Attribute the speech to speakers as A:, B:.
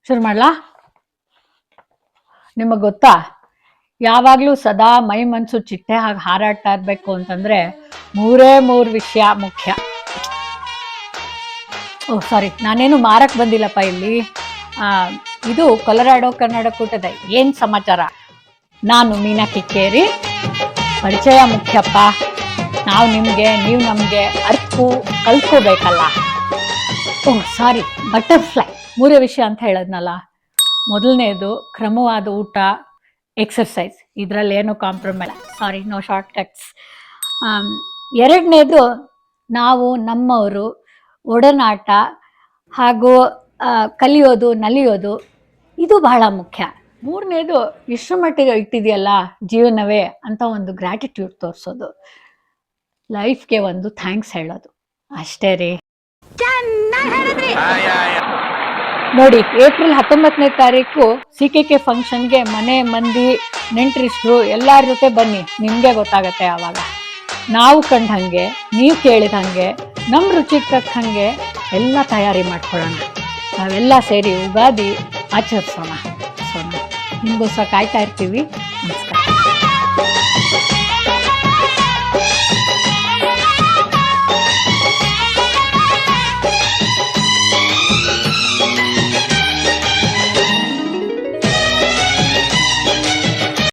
A: ಶುರು ಮಾಡ್ಲಾ? ನಿಮಗೆ ಗೊತ್ತಾ, ಯಾವಾಗಲೂ ಸದಾ ಮೈ ಮನಸ್ಸು ಚಿಟ್ಟೆ ಹಾಗೆ ಹಾರಾಡ್ತಾ ಇರಬೇಕು ಅಂತಂದರೆ ಮೂರು ವಿಷಯ ಮುಖ್ಯ. ಓಹ್ ಸಾರಿ, ನಾನೇನು ಮಾರಕ್ಕೆ ಬಂದಿಲ್ಲಪ್ಪ ಇಲ್ಲಿ. ಇದು ಕೊಲರಾಡೋ ಕನ್ನಡ ಕೂಟದ ಏನು ಸಮಾಚಾರ. ನಾನು ಮೀನಾ ಕಿಕ್ಕೇರಿ. ಪರಿಚಯ ಮುಖ್ಯಪ್ಪ. ನಾವು ನಿಮಗೆ, ನೀವು ನಮಗೆ ಕಲ್ತ್ಕೋಬೇಕಲ್ಲ. ಓಹ್ ಸಾರಿ, ಬಟರ್ಫ್ಲೈ ಮೂರೇ ವಿಷಯ ಅಂತ ಹೇಳದ್ನಲ್ಲ. ಮೊದಲನೇದು ಕ್ರಮವಾದ ಊಟ, ಎಕ್ಸರ್ಸೈಸ್, ಇದರಲ್ಲಿ ಏನು compromise, sorry no shortcuts. ಎರಡನೇದು ನಾವು ನಮ್ಮವರು ಒಡನಾಟ ಹಾಗೂ ಕಲಿಯೋದು ನಲಿಯೋದು, ಇದು ಬಹಳ ಮುಖ್ಯ. ಮೂರನೇದು ಇಷ್ಟರ ಮಟ್ಟಿಗೆ ಇಟ್ಟಿದೆಯಲ್ಲ ಜೀವನವೇ ಅಂತ ಒಂದು ಗ್ರ್ಯಾಟಿಟ್ಯೂಡ್ ತೋರಿಸೋದು, ಲೈಫ್ಗೆ ಒಂದು ಥ್ಯಾಂಕ್ಸ್ ಹೇಳೋದು, ಅಷ್ಟೇ ರೀ. ನೋಡಿ, ಏಪ್ರಿಲ್ 19ನೇ ತಾರೀಕು CKK ಫಂಕ್ಷನ್ಗೆ ಮನೆ ಮಂದಿ ನೆಂಟರಿಸ್ರು ಎಲ್ಲರ ಜೊತೆ ಬನ್ನಿ, ನಿಮಗೆ ಗೊತ್ತಾಗತ್ತೆ. ಆವಾಗ ನಾವು ಕಂಡಂಗೆ, ನೀವು ಕೇಳಿದಂಗೆ, ನಮ್ಮ ರುಚಿಗೆ ತಕ್ಕಂಗೆ ಎಲ್ಲ ತಯಾರಿ ಮಾಡ್ಕೊಳ್ಳೋಣ. ನಾವೆಲ್ಲ ಸೇರಿ ಯುಗಾದಿ ಆಚರಿಸೋಣ. ನಿಮಗೋಸ್ಕರ ಕಾಯ್ತಾ ಇರ್ತೀವಿ. ನಮಸ್ಕಾರ.